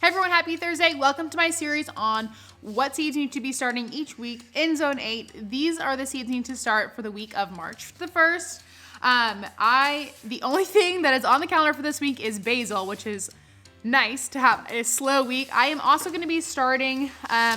Hey everyone, happy Thursday. Welcome to my series on what seeds need to be starting each week in Zone 8. These are the seeds you need to start for the week of March the 1st. The only thing that is on the calendar for this week is basil, which is nice to have a slow week. I am also going to be starting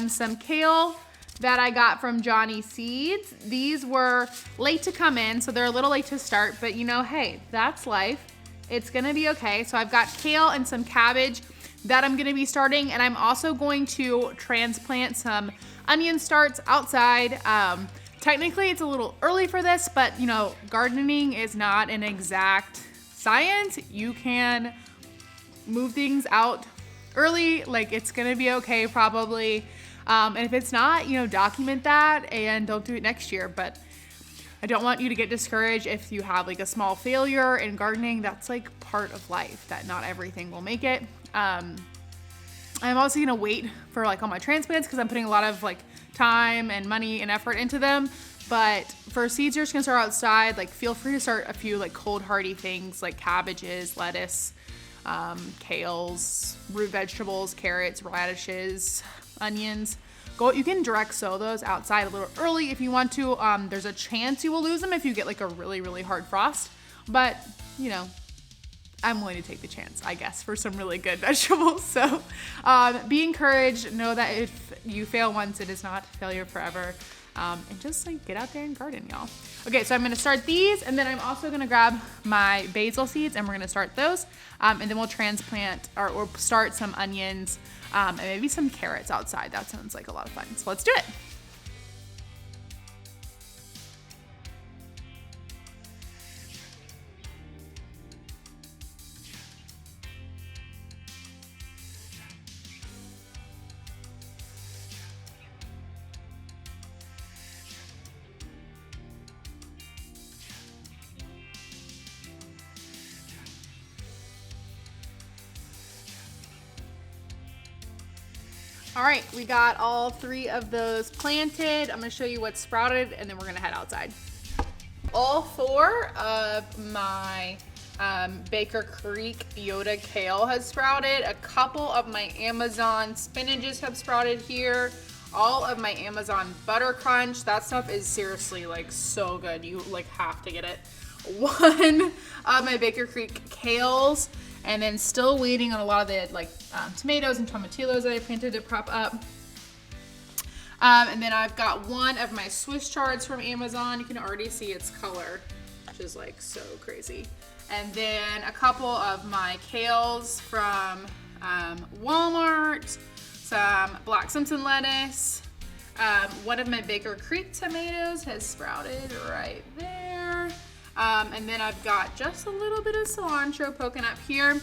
some kale that I got from Johnny Seeds. These were late to come in, so they're a little late to start, but you know, hey, that's life. It's going to be okay. So I've got kale and some cabbage that I'm gonna be starting, and I'm also going to transplant some onion starts outside. Technically it's a little early for this, but you know, gardening is not an exact science. You can move things out early, like it's gonna be okay probably. And if it's not, you know, document that and don't do it next year. But I don't want you to get discouraged if you have like a small failure in gardening. That's like part of life, that not everything will make it. I'm also gonna wait for like all my transplants because I'm putting a lot of like time and money and effort into them. But for seeds you're just gonna start outside, like feel free to start a few like cold hardy things like cabbages, lettuce, kales, root vegetables, carrots, radishes, onions. You can direct sow those outside a little early if you want to. There's a chance you will lose them if you get like a really, really hard frost, but you know, I'm willing to take the chance, I guess, for some really good vegetables. So be encouraged. Know that if you fail once, it is not failure forever. And just like get out there and garden, y'all. Okay, so I'm gonna start these, and then I'm also gonna grab my basil seeds and we're gonna start those. And then we'll transplant or start some onions and maybe some carrots outside. That sounds like a lot of fun. So let's do it. All right, we got all 3 of those planted. I'm gonna show you what's sprouted and then we're gonna head outside. All 4 of my Baker Creek Yoda kale has sprouted. A couple of my Amazon spinaches have sprouted here. All of my Amazon buttercrunch. That stuff is seriously like so good. You like have to get it. 1 of my Baker Creek kales. And then still waiting on a lot of the like tomatoes and tomatillos that I planted to prop up. And then I've got 1 of my Swiss chards from Amazon. You can already see its color, which is like so crazy. And then a couple of my kales from Walmart, some Black Simpson lettuce. 1 of my Baker Creek tomatoes has sprouted right there. And then I've got just a little bit of cilantro poking up here.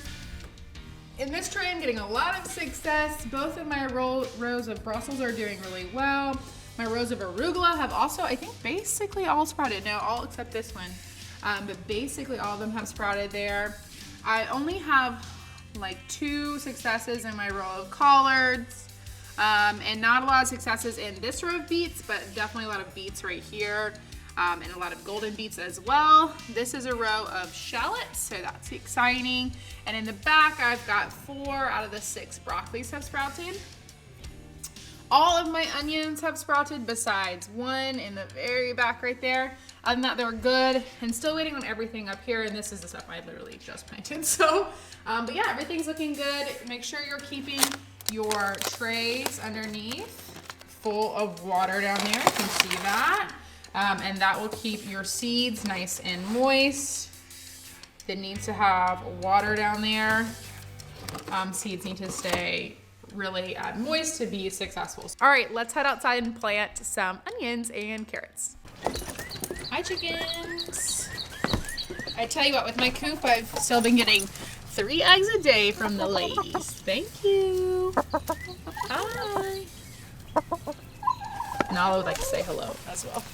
In this tray, I'm getting a lot of success. Both of my rows of Brussels are doing really well. My rows of arugula have also, I think, basically all sprouted. No, all except this one. But basically all of them have sprouted there. I only have like 2 successes in my row of collards. And not a lot of successes in this row of beets, but definitely a lot of beets right here. And a lot of golden beets as well. This is a row of shallots, so that's exciting. And in the back, I've got 4 out of the 6 broccolis have sprouted. All of my onions have sprouted besides 1 in the very back right there. Other than that, they were good. And still waiting on everything up here, and this is the stuff I literally just planted. So, but yeah, everything's looking good. Make sure you're keeping your trays underneath full of water down there. You can see that. And that will keep your seeds nice and moist. It needs to have water down there. Seeds need to stay really moist to be successful. All right, let's head outside and plant some onions and carrots. Hi, chickens. I tell you what, with my coop, I've still been getting 3 eggs a day from the ladies. Thank you. Hi. Nala would like to say hello as well.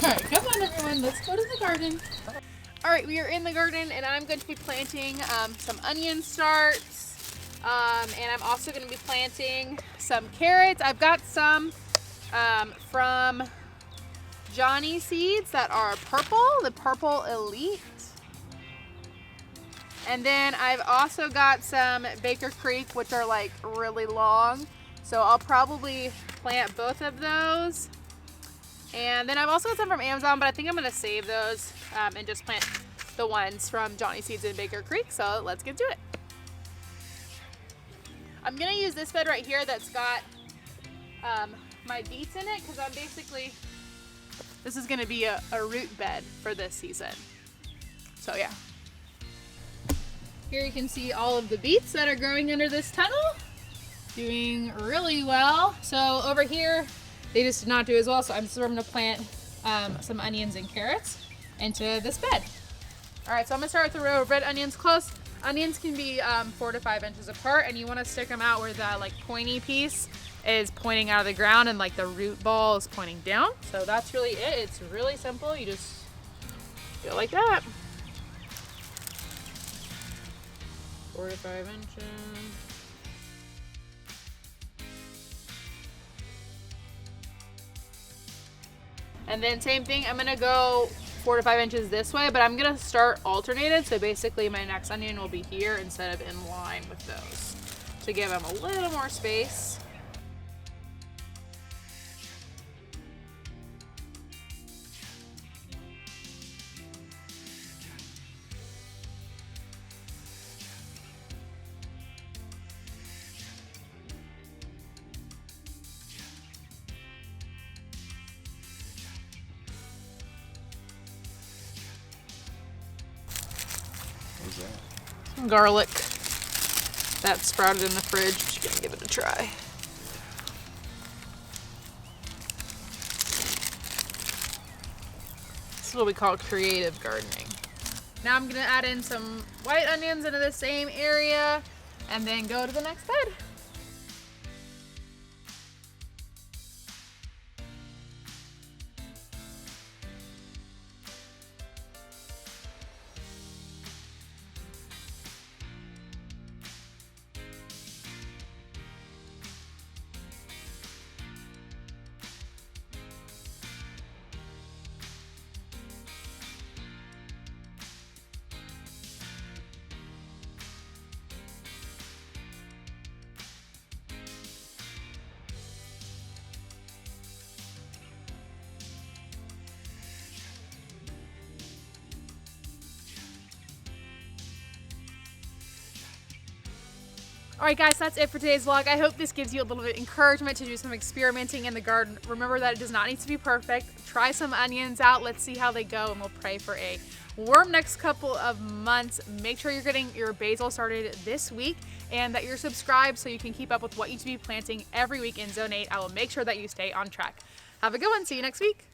All right, come on everyone, let's go to the garden. All right, we are in the garden and I'm going to be planting some onion starts. And I'm also going to be planting some carrots. I've got some from Johnny Seeds that are purple, the Purple Elite. And then I've also got some Baker Creek, which are like really long. So I'll probably plant both of those. And then I've also got some from Amazon, but I think I'm gonna save those and just plant the ones from Johnny Seeds in Baker Creek. So let's get to it. I'm gonna use this bed right here that's got my beets in it, because this is gonna be a root bed for this season. So yeah. Here you can see all of the beets that are growing under this tunnel. Doing really well. So over here, they just did not do as well. So I'm gonna plant some onions and carrots into this bed. All right, so I'm gonna start with the row of red onions close. Onions can be 4 to 5 inches apart, and you wanna stick them out where the like pointy piece is pointing out of the ground and like the root ball is pointing down. So that's really it. It's really simple. You just do it like that. 4 to 5 inches. And then same thing, I'm gonna go 4 to 5 inches this way, but I'm gonna start alternated. So basically my next onion will be here instead of in line with those to give them a little more space. Some garlic that sprouted in the fridge. Just gonna give it a try. This is what we call creative gardening. Now I'm gonna add in some white onions into the same area and then go to the next bed. All right guys, that's it for today's vlog. I hope this gives you a little bit of encouragement to do some experimenting in the garden. Remember that it does not need to be perfect. Try some onions out. Let's see how they go, and we'll pray for a warm next couple of months. Make sure you're getting your basil started this week and that you're subscribed so you can keep up with what you should be planting every week in Zone 8. I will make sure that you stay on track. Have a good one. See you next week.